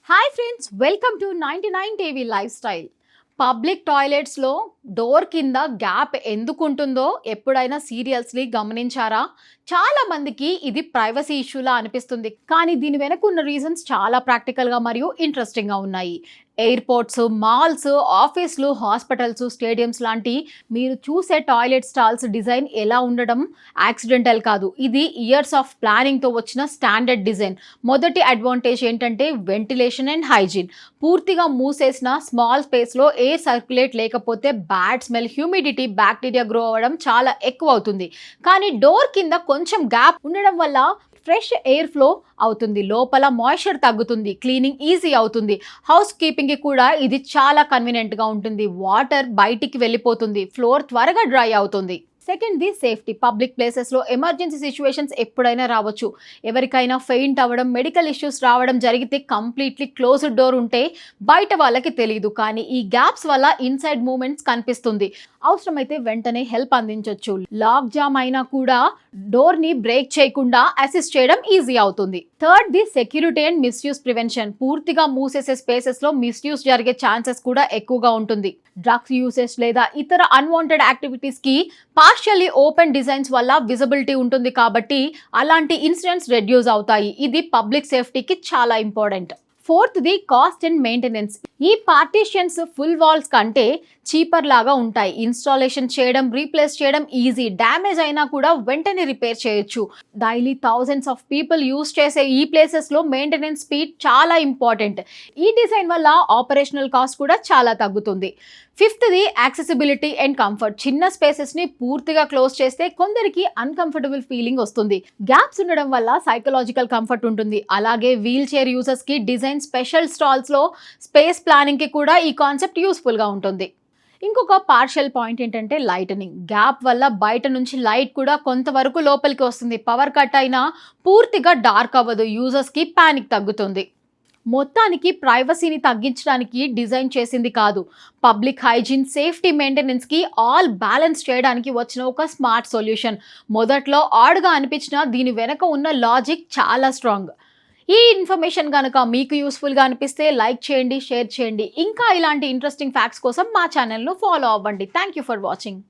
Hi friends, welcome to 99 TV lifestyle. Public టాయిలెట్స్లో door కింద gap ఎందుకు ఉంటుందో ఎప్పుడైనా సీరియల్స్ని గమనించారా? చాలా మందికి ఇది ప్రైవసీ ఇష్యూలా అనిపిస్తుంది, కానీ దీని వెనక ఉన్న రీజన్స్ చాలా ప్రాక్టికల్గా మరియు ఇంట్రెస్టింగ్గా ఉన్నాయి. ఎయిర్పోర్ట్స్, మాల్స్, ఆఫీసులు, హాస్పిటల్స్, స్టేడియంస్ లాంటి మీరు చూసే టాయిలెట్ స్టాల్స్ డిజైన్ ఎలా ఉండడం యాక్సిడెంటల్ కాదు. ఇది ఇయర్స్ ఆఫ్ ప్లానింగ్తో వచ్చిన స్టాండర్డ్ డిజైన్. మొదటి అడ్వాంటేజ్ ఏంటంటే వెంటిలేషన్ అండ్ హైజీన్. పూర్తిగా మూసేసిన స్మాల్ స్పేస్లో ఎయిర్ సర్క్యులేట్ లేకపోతే bad smell, humidity, bacteria grow అవ్వడం చాలా ఎక్కువ అవుతుంది. కానీ డోర్ కింద కొంచెం గ్యాప్ ఉండడం వల్ల ఫ్రెష్ ఎయిర్ ఫ్లో అవుతుంది, లోపల మాయిశ్చర్ తగ్గుతుంది, క్లీనింగ్ ఈజీ అవుతుంది. హౌస్ కీపింగ్కి కూడా ఇది చాలా కన్వీనియంట్గా ఉంటుంది. వాటర్ బయటికి వెళ్ళిపోతుంది, ఫ్లోర్ త్వరగా డ్రై అవుతుంది. Second the safety. పబ్లిక్ ప్లేసెస్లో ఎమర్జెన్సీ సిచ్యువేషన్స్ ఎప్పుడైనా రావచ్చు. ఎవరికైనా ఫెయింట్ అవ్వడం, మెడికల్ ఇష్యూస్ రావడం జరిగితే కంప్లీట్లీ క్లోజ్డ్ డోర్ ఉంటే బయట వాళ్ళకి తెలియదు, కానీ ఈ గ్యాప్స్ వల్ల ఇన్సైడ్ మూమెంట్స్ కనిపిస్తుంది. అవసరమైతే వెంటనే హెల్ప్ అందించవచ్చు. లాక్ జామ్ అయినా కూడా డోర్ని బ్రేక్ చేయకుండా అసిస్ట్ చేయడం ఈజీ అవుతుంది. Third the security and misuse prevention. పూర్తిగా మూసేసే స్పేసెస్లో మిస్యూస్ జరిగే ఛాన్సెస్ కూడా ఎక్కువగా ఉంటుంది. డ్రగ్స్ యూసేజ్ లేదా ఇతర అన్వాంటెడ్ యాక్టివిటీస్కి పార్షియల్లీ ఓపెన్ డిజైన్స్ వల్ల విజిబిలిటీ ఉంటుంది, కాబట్టి అలాంటి ఇన్సిడెంట్స్ రెడ్యూస్ అవుతాయి. ఇది పబ్లిక్ సేఫ్టీకి చాలా important. Fourth the cost and maintenance. ఈ పార్టీషన్స్ ఫుల్ వాల్స్ కంటే చీపర్ లాగా ఉంటాయి. ఇన్స్టాలేషన్ చేయడం, రీప్లేస్ చేయడం ఈజీ. డ్యామేజ్ అయినా కూడా వెంటనే రిపేర్ చేయొచ్చు. Daily thousands of people use చేసే ఈ ప్లేసెస్లో మెయింటెనెన్స్ స్పీడ్ చాలా ఇంపార్టెంట్. ఈ డిజైన్ వల్ల ఆపరేషనల్ కాస్ట్ కూడా చాలా తగ్గుతుంది. Fifth the accessibility and comfort. చిన్న స్పేసెస్ని పూర్తిగా క్లోజ్ చేస్తే కొందరికి అన్కంఫర్టబుల్ ఫీలింగ్ వస్తుంది. గ్యాప్స్ ఉండడం వల్ల సైకలాజికల్ కంఫర్ట్ ఉంటుంది. అలాగే వీల్ చైర్ యూజర్స్కి డిజైన్ స్పెషల్ స్టాల్స్లో స్పేస్ ప్లానింగ్కి కూడా ఈ కాన్సెప్ట్ యూస్ఫుల్గా ఉంటుంది. ఇంకొక పార్షియల్ పాయింట్ ఏంటంటే లైటనింగ్. గ్యాప్ వల్ల బయట నుంచి లైట్ కూడా కొంతవరకు లోపలికి వస్తుంది. పవర్ కట్ అయినా పూర్తిగా డార్క్ అవ్వదు, యూజర్స్కి ప్యానిక్ తగ్గుతుంది. మొత్తానికి ప్రైవసీని తగ్గించడానికి డిజైన్ చేసింది కాదు, పబ్లిక్ హైజీన్, సేఫ్టీ, మెయింటెనెన్స్కి ఆల్ బ్యాలెన్స్ చేయడానికి వచ్చిన ఒక స్మార్ట్ సొల్యూషన్. మొదట్లో ఆడ్గా అనిపించినా దీని వెనక ఉన్న లాజిక్ చాలా స్ట్రాంగ్. ఈ ఇన్ఫర్మేషన్ కనుక మీకు యూస్ఫుల్గా అనిపిస్తే లైక్ చేయండి, షేర్ చేయండి. ఇంకా ఇలాంటి ఇంట్రెస్టింగ్ ఫ్యాక్ట్స్ కోసం మా ఛానల్ను ఫాలో అవ్వండి. Thank you for watching.